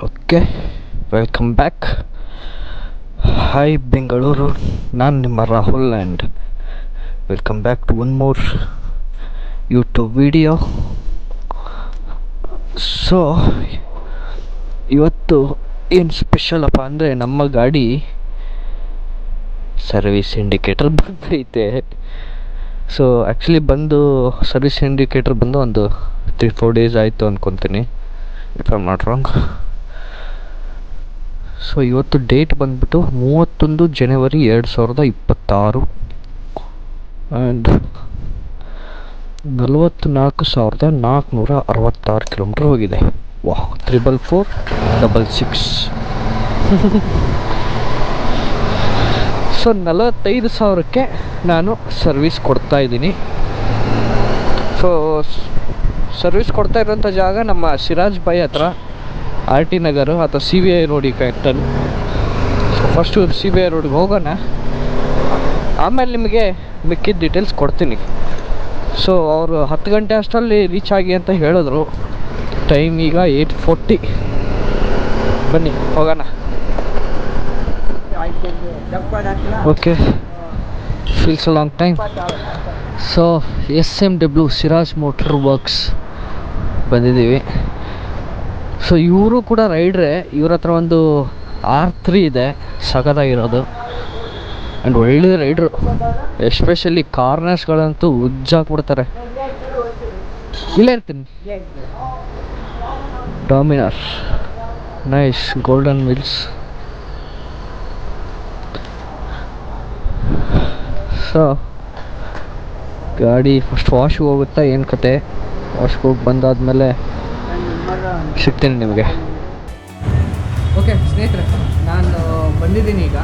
Okay, welcome back. Hi Bengaluru, ನಾನು ನಿಮ್ಮ Rahul and welcome back to one more YouTube video. So ಇವತ್ತು ಏನು ಸ್ಪೆಷಲಪ್ಪ ಅಂದರೆ ನಮ್ಮ ಗಾಡಿ ಸರ್ವಿಸ್ ಇಂಡಿಕೇಟರ್ ಬಂದೈತೆ. ಸೊ ಆ್ಯಕ್ಚುಲಿ ಬಂದು ಸರ್ವಿಸ್ ಇಂಡಿಕೇಟರ್ ಬಂದು ಒಂದು 3-4 ಡೇಸ್ ಆಯಿತು ಅಂದ್ಕೊತೀನಿ, if I am not wrong. So ಇವತ್ತು ಡೇಟ್ ಬಂದ್ಬಿಟ್ಟು 31 ಜನವರಿ 2026 ಆ್ಯಂಡ್ 44,466 ಕಿಲೋಮೀಟ್ರ್ ಹೋಗಿದೆ. ವಾಹ್, 44466. ಸೊ 45,000ಕ್ಕೆ ನಾನು ಸರ್ವಿಸ್ ಕೊಡ್ತಾಯಿದ್ದೀನಿ. ಸೊ ಸರ್ವಿಸ್ ಕೊಡ್ತಾ ಇರೋಂಥ ಜಾಗ ನಮ್ಮ ಸಿರಾಜ್ ಬಾಯ್ ಹತ್ರ, RT ನಗರ ಅಥವಾ CVI ರೋಡಿಗೆ ಕರೆಕ್ಟಲ್ಲಿ. ಸೊ ಫಸ್ಟು CVI ರೋಡಿಗೆ ಹೋಗೋಣ, ಆಮೇಲೆ ನಿಮಗೆ ಮಿಕ್ಕಿದ ಡೀಟೇಲ್ಸ್ ಕೊಡ್ತೀನಿ. ಸೊ ಅವರು 10 ಗಂಟೆ ಅಷ್ಟರಲ್ಲಿ ರೀಚ್ ಆಗಿ ಅಂತ ಹೇಳಿದ್ರು. ಟೈಮ್ ಈಗ 8:40. ಬನ್ನಿ ಹೋಗೋಣ. Okay, feels a long time. So SMW Siraj motor works ಬಂದಿದ್ದೀವಿ. ಸೊ ಇವರು ಕೂಡ ರೈಡ್ರೆ. ಇವ್ರ ಹತ್ರ ಒಂದು R3 ಇದೆ, ಸಖತ್ತಾಗಿರೋದು ಆ್ಯಂಡ್ ಒಳ್ಳೆ ರೈಡ್ರು. ಎಸ್ಪೆಷಲಿ ಕಾರ್ನರ್ಸ್ಗಳಂತೂ ಉಜ್ಜಾಕ್ಬಿಡ್ತಾರೆ. ಇಲ್ಲೇ ಇರ್ತೀನಿ. Dominar, nice, golden wills. So ಗಾಡಿ ಫಸ್ಟ್ ವಾಶ್ಗೆ ಹೋಗುತ್ತಾ ಏನು ಕತೆ? ವಾಶ್ಗೆ ಹೋಗಿ ಬಂದಾದಮೇಲೆ ಸಿಗ್ತೀನಿ ನಿಮಗೆ. ಓಕೆ ಸ್ನೇಹಿತರೆ, ನಾನು ಬಂದಿದ್ದೀನಿ ಈಗ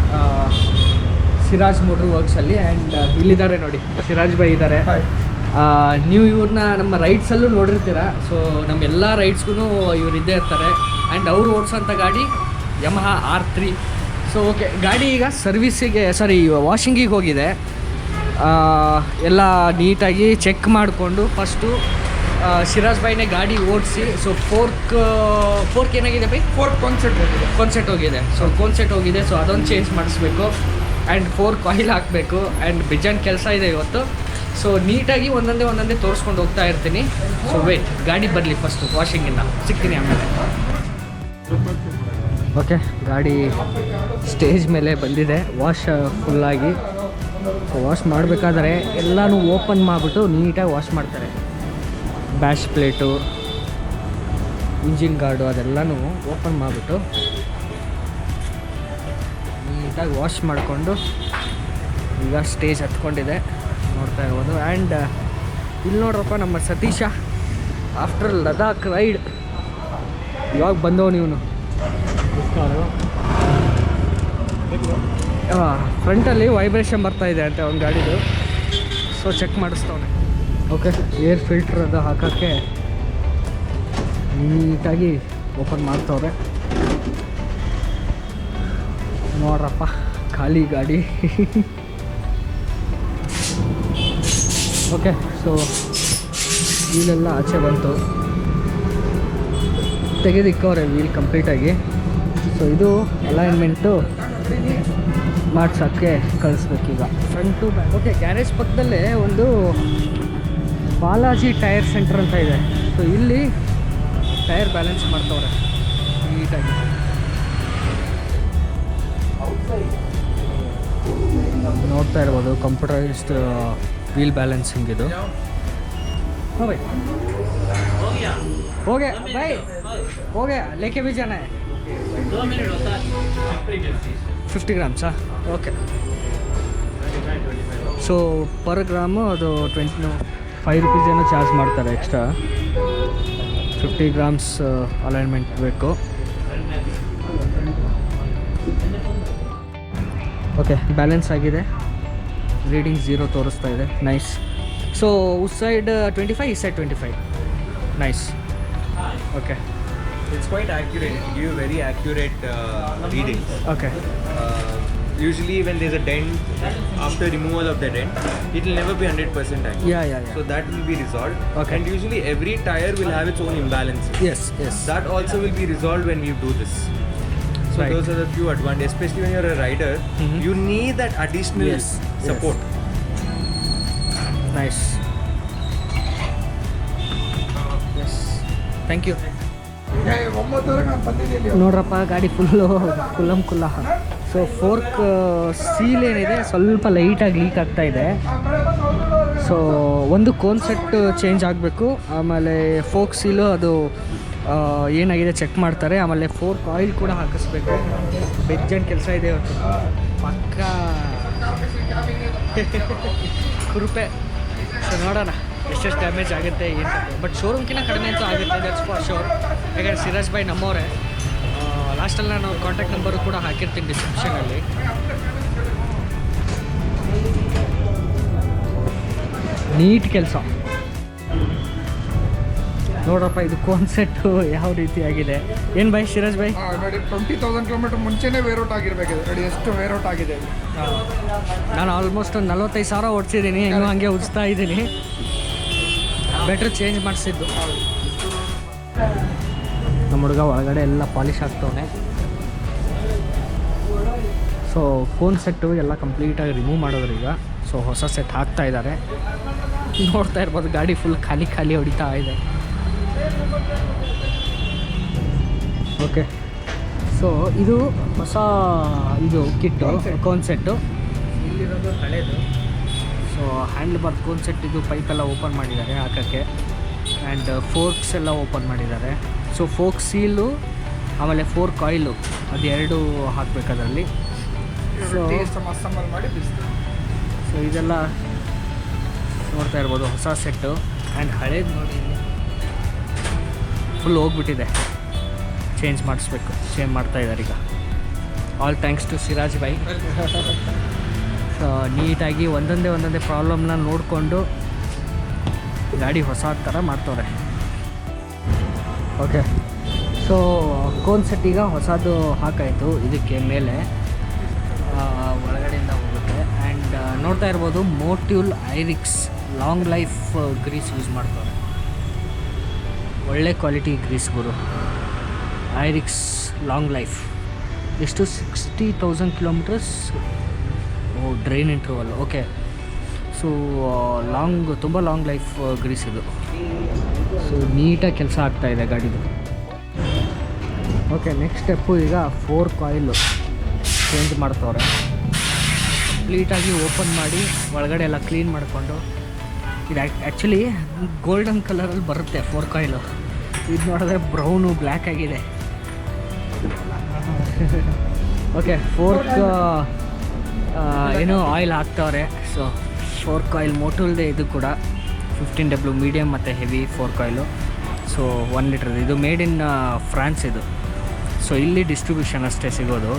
ಸಿರಾಜ್ ಮೋಟ್ರ್ ವರ್ಕ್ಸಲ್ಲಿ. ಆ್ಯಂಡ್ ಇಲ್ಲಿದ್ದಾರೆ ನೋಡಿ, ಸಿರಾಜ್ ಬಾಯ್ ಇದ್ದಾರೆ. ನೀವು ಇವ್ರನ್ನ ನಮ್ಮ ರೈಡ್ಸಲ್ಲೂ ನೋಡಿರ್ತೀರ. ಸೊ ನಮ್ಮ ಎಲ್ಲ ರೈಡ್ಸ್ಗೂ ಇವ್ರು ಇದ್ದೇ ಇರ್ತಾರೆ. ಆ್ಯಂಡ್ ಅವ್ರು ಓಡಿಸೋಂಥ ಗಾಡಿ ಯಮಹಾ R3. ಸೊ ಓಕೆ, ಗಾಡಿ ಈಗ ಸರ್ವಿಸಿಗೆ ವಾಷಿಂಗಿಗೆ ಹೋಗಿದೆ. ಎಲ್ಲ ನೀಟಾಗಿ ಚೆಕ್ ಮಾಡಿಕೊಂಡು ಫಸ್ಟು ಸಿರಾಜ್ ಬಾಯ್ನೇ ಗಾಡಿ ಓಡಿಸಿ. ಸೊ ಫೋರ್ಕ್ ಏನಾಗಿದೆ ಬೈ? ಫೋರ್ಕ್ ಕಾನ್ಸೆಟ್ ಹೋಗಿದೆ. ಸೊ ಕಾನ್ಸೆಟ್ ಹೋಗಿದೆ. ಸೊ ಅದೊಂದು ಚೇಂಜ್ ಮಾಡಿಸ್ಬೇಕು. ಆ್ಯಂಡ್ ಫೋರ್ಕ್ ಆಯಿಲ್ ಹಾಕಬೇಕು. ಆ್ಯಂಡ್ ಬಿಜನ್ ಕೆಲಸ ಇದೆ ಇವತ್ತು. ಸೊ ನೀಟಾಗಿ ಒಂದೊಂದೇ ತೋರಿಸ್ಕೊಂಡು ಹೋಗ್ತಾ ಇರ್ತೀನಿ. ಸೊ ವೇಟ್, ಗಾಡಿ ಬರಲಿ ಫಸ್ಟು, ವಾಷಿಂಗಿಂದ ಸಿಗ್ತೀನಿ ಆಮೇಲೆ. ಓಕೆ, ಗಾಡಿ ಸ್ಟೇಜ್ ಮೇಲೆ ಬಂದಿದೆ ವಾಶ್ ಫುಲ್ಲಾಗಿ. ಸೊ ವಾಶ್ ಮಾಡಬೇಕಾದ್ರೆ ಎಲ್ಲನೂ ಓಪನ್ ಮಾಡಿಬಿಟ್ಟು ನೀಟಾಗಿ ವಾಶ್ ಮಾಡ್ತಾರೆ. ಬ್ಯಾಶ್ ಪ್ಲೇಟು, ಇಂಜಿನ್ ಗಾರ್ಡು ಅದೆಲ್ಲನೂ ಓಪನ್ ಮಾಡಿಬಿಟ್ಟು ನೀಟಾಗಿ ವಾಶ್ ಮಾಡಿಕೊಂಡು ಈಗ ಸ್ಟೇಜ್ ಹತ್ಕೊಂಡಿದೆ, ನೋಡ್ತಾ ಇರ್ಬೋದು. ಆ್ಯಂಡ್ ಇಲ್ಲಿ ನೋಡ್ರಪ್ಪ ನಮ್ಮ ಸತೀಶ, ಆಫ್ಟರ್ ಲದಾಖ್ ರೈಡ್ ಇವಾಗ ಬಂದವನು ಇವನು. ಫ್ರಂಟಲ್ಲಿ ವೈಬ್ರೇಷನ್ ಬರ್ತಾಯಿದೆ ಅಂತ ಒಂದು ಗಾಡಿದು. ಸೊ ಚೆಕ್ ಮಾಡಿಸ್ತವನೆ. ಓಕೆ, ಏರ್ ಫಿಲ್ಟ್ರ್ ಅದು ಹಾಕೋಕ್ಕೆ ನೀಟಾಗಿ ಓಪನ್ ಮಾಡ್ತವ್ರೆ. ನೋಡ್ರಪ್ಪ, ಖಾಲಿ ಗಾಡಿ. ಓಕೆ, ಸೊ ವೀಲೆಲ್ಲ ಆಚೆ ಬಂತು, ತೆಗೆದಿಕ್ಕವ್ರೆ ವೀಲ್ ಕಂಪ್ಲೀಟಾಗಿ. ಸೊ ಇದು ಅಲೈನ್ಮೆಂಟು ಮಾಡ್ಸೋಕ್ಕೆ ಕಳಿಸ್ಬೇಕೀಗ, ಫ್ರಂಟು ಬ್ಯಾಕ್. ಓಕೆ, ಗ್ಯಾರೇಜ್ ಪಕ್ಕದಲ್ಲೇ ಒಂದು ಬಾಲಾಜಿ ಟೈರ್ ಸೆಂಟರ್ ಅಂತ ಇದೆ. ಸೊ ಇಲ್ಲಿ ಟೈರ್ ಬ್ಯಾಲೆನ್ಸ್ ಮಾಡ್ತವ್ರೆ ನೀಟಾಗಿ. ನೋಡ್ತಾ ಇರ್ಬೋದು, ಕಂಪ್ಯೂಟರೈಸ್ಡ್ ವೀಲ್ ಬ್ಯಾಲೆನ್ಸಿಂಗ್ ಇದು. ಹೋಗಿ ಹೋಗೆ ಬೈ, ಹೋಗೆ ಲೇಕೆ ಬಿ ಜಾನ 50 ಗ್ರಾಮ್ಸಾ? ಓಕೆ. ಸೊ ಪರ್ ಗ್ರಾಮು ಅದು 5 ರೂಪೀಸ್ ಏನೋ ಚಾರ್ಜ್ ಮಾಡ್ತಾರೆ ಎಕ್ಸ್ಟ್ರಾ. 50 ಗ್ರಾಮ್ಸ್ ಅಲೈನ್ಮೆಂಟ್ ಬೇಕು. ಓಕೆ, ಬ್ಯಾಲೆನ್ಸ್ ಆಗಿದೆ. ರೀಡಿಂಗ್ 0 ತೋರಿಸ್ತಾ ಇದೆ. ನೈಸ್. ಸೊ ಉಸ್ ಸೈಡ್ 25, ಈ side 25. Nice. Okay, it's quite accurate. It gives very accurate readings. Okay. usually when there's a dent, after removal of the dent, it will never be 100% accurate. Yeah. So that will be resolved. Okay. And usually every tire will have its own imbalances. Yes. That also will be resolved when you do this. So Right. those are the few advantages, especially when you're a rider. You need that additional Yes. support. Nice. Yes, thank you. ನೋಡ್ರಪ್ಪ, ಗಾಡಿ full ಕುಲ್ಲ. So fork seal ಏನಿದೆ ಸ್ವಲ್ಪ ಲೈಟಾಗಿ leak ಆಗ್ತಾ ಇದೆ. So ಒಂದು cone set change ಆಗಬೇಕು, ಆಮೇಲೆ ಫೋರ್ಕ್ ಸೀಲು ಅದು ಏನಾಗಿದೆ ಚೆಕ್ ಮಾಡ್ತಾರೆ, ಆಮೇಲೆ ಫೋರ್ಕ್ ಆಯಿಲ್ ಕೂಡ ಹಾಕಿಸ್ಬೇಕು. ಬೆಜ್ಜನ್ ಕೆಲಸ ಇದೆ ಇವತ್ತು ಪಕ್ಕ ಕುರುಪೆ. ಸೊ ನೋಡೋಣ ಎಷ್ಟೆಷ್ಟು ಡ್ಯಾಮೇಜ್ ಆಗುತ್ತೆ ಏನು. ಬಟ್ ಶೋರೂಮ್ಕಿಂತ ಕಡಿಮೆ ಅಂತೂ ಆಗುತ್ತೆ, ದಟ್ಸ್ ಫಾರ್ ಶೋರ್. ಯಾಕಂದರೆ ಸಿರಾಜ್ ಭಾಯ್ ನಮ್ಮವರೇ. ಲಾಸ್ಟಲ್ಲಿ ನಾನು ಕಾಂಟ್ಯಾಕ್ಟ್ ನಂಬರು ಕೂಡ ಹಾಕಿರ್ತೀನಿ ಡಿಸ್ಕ್ರಿಪ್ಷನಲ್ಲಿ. ನೀಟ್ ಕೆಲಸ ನೋಡ್ರಪ್ಪ. ಇದು ಕಾನ್ಸೆಪ್ಟು ಯಾವ ರೀತಿ ಆಗಿದೆ ಏನು ಭಾಯ್ ಸಿರಾಜ್ ಭಾಯ್? ನೋಡಿ 20,000 ಕಿಲೋಮೀಟರ್ ಮುಂಚೆನೇ ವೇರೌಟ್ ಆಗಿರಬೇಕಿದೆ. ನೋಡಿ ಎಷ್ಟು ವೇರೌಟ್ ಆಗಿದೆ. ನಾನು ಆಲ್ಮೋಸ್ಟ್ ಒಂದು 45,000 ಓಡಿಸಿದ್ದೀನಿ, ಇನ್ನೂ ಹಾಗೆ ಉಜ್ತಾ ಇದ್ದೀನಿ. ಬೆಟ್ರ್ ಚೇಂಜ್ ಮಾಡಿಸಿದ್ದು. ನಮ್ಮ ಹುಡುಗ ಒಳಗಡೆ ಎಲ್ಲ ಪಾಲಿಶ್ ಆಗ್ತವನೆ. ಸೊ ಕೋನ್ ಸೆಟ್ಟು ಎಲ್ಲ ಕಂಪ್ಲೀಟಾಗಿ ರಿಮೂವ್ ಮಾಡೋರು ಈಗ. ಸೊ ಹೊಸ ಸೆಟ್ ಹಾಕ್ತಾ ಇದ್ದಾರೆ. ನೋಡ್ತಾ ಇರ್ಬೋದು, ಗಾಡಿ ಫುಲ್ ಖಾಲಿ ಹೊಡಿತಾ ಇದೆ. ಓಕೆ, ಸೊ ಇದು ಹೊಸ ಇದು ಕಿಟ್ಟು ಕಾನ್ಸೆಪ್ಟು. ಇಲ್ಲಿರೋದು ಹಳೇದು. ಸೊ ಹ್ಯಾಂಡ್ಲ್ ಬಾರ್ ಕಾನ್ಸೆಪ್ಟ್, ಇದು ಪೈಪೆಲ್ಲ ಓಪನ್ ಮಾಡಿದ್ದಾರೆ ಹಾಕೋಕ್ಕೆ. ಆ್ಯಂಡ್ ಫೋರ್ಕ್ಸ್ ಎಲ್ಲ ಓಪನ್ ಮಾಡಿದ್ದಾರೆ. ಸೊ ಫೋರ್ಕ್ ಸೀಲು ಆಮೇಲೆ ಫೋರ್ಕ್ ಆಯಿಲು ಅದು ಎರಡು ಹಾಕಬೇಕು ಅದರಲ್ಲಿ. ಸೊ ಇದೆಲ್ಲ ನೋಡ್ತಾ ಇರ್ಬೋದು ಹೊಸ ಸೆಟ್ಟು. ಆ್ಯಂಡ್ ಹಳೇದು ನೋಡಿ ಫುಲ್ ಹೋಗ್ಬಿಟ್ಟಿದೆ, ಚೇಂಜ್ ಮಾಡಿಸ್ಬೇಕು. ಚೇಂಜ್ ಮಾಡ್ತಾ ಇದ್ದಾರೆ ಈಗ. All thanks to Siraj bhai. So ನೀಟಾಗಿ ಒಂದೊಂದೇ ಪ್ರಾಬ್ಲಮ್ನ ನೋಡಿಕೊಂಡು ಗಾಡಿ ಹೊಸ ಥರ ಮಾಡ್ತವ್ರೆ. ಓಕೆ, ಸೊ ಕೋನ್ ಸೆಟ್ ಈಗ ಹೊಸದು ಹಾಕಾಯಿತು ಇದಕ್ಕೆ ಮೇಲೆ, ಒಳಗಡೆಯಿಂದ ಹೋಗುತ್ತೆ. ಆ್ಯಂಡ್ ನೋಡ್ತಾ ಇರ್ಬೋದು ಮೋಟ್ಯೂಲ್ ಐರಿಕ್ಸ್ ಲಾಂಗ್ ಲೈಫ್ ಗ್ರೀಸ್ ಯೂಸ್ ಮಾಡ್ತಾರೆ. ಒಳ್ಳೆ ಕ್ವಾಲಿಟಿ ಗ್ರೀಸ್ ಗುರು. ಐರಿಕ್ಸ್ ಲಾಂಗ್ ಲೈಫ್ ಎಷ್ಟು 60,000 kilometres. Drain interval. Okay, so ತುಂಬ ಲಾಂಗ್ ಲೈಫ್ ಗ್ರೀಸ್ ಇದು. ಸೊ ನೀಟಾಗಿ ಕೆಲಸ ಆಗ್ತಾಯಿದೆ ಗಾಡಿದು. ಓಕೆ, ನೆಕ್ಸ್ಟ್ ಸ್ಟೆಪ್ಪು ಈಗ ಫೋರ್ಕ್ ಆಯಿಲು ಚೇಂಜ್ ಮಾಡ್ತವ್ರೆ. ಕಂಪ್ಲೀಟಾಗಿ ಓಪನ್ ಮಾಡಿ ಒಳಗಡೆ ಎಲ್ಲ ಕ್ಲೀನ್ ಮಾಡಿಕೊಂಡು. ಇದು ಆ್ಯಕ್ಚುಲಿ ಗೋಲ್ಡನ್ ಕಲರಲ್ಲಿ ಬರುತ್ತೆ ಫೋರ್ಕ್ ಆಯಿಲು. ಇದು ನೋಡಿದ್ರೆ ಬ್ರೌನು ಬ್ಲ್ಯಾಕ್ ಆಗಿದೆ. ಓಕೆ, ಫೋರ್ಕ್ ಏನೋ ಆಯಿಲ್ ಹಾಕ್ತವ್ರೆ. ಸೊ ಫೋರ್ಕ್ ಆಯಿಲ್ ಮೋಟುಲ್ದೆ ಇದು ಕೂಡ 15W ಮೀಡಿಯಮ್ ಮತ್ತು ಹೆವಿ ಫೋರ್ಕ್ ಆಯಿಲು. ಸೊ 1 ಲೀಟ್ರದ್ದು. ಇದು ಮೇಡ್ ಇನ್ ಫ್ರಾನ್ಸ್ ಇದು. ಸೊ ಇಲ್ಲಿ ಡಿಸ್ಟ್ರಿಬ್ಯೂಷನ್ ಅಷ್ಟೇ ಸಿಗೋದು.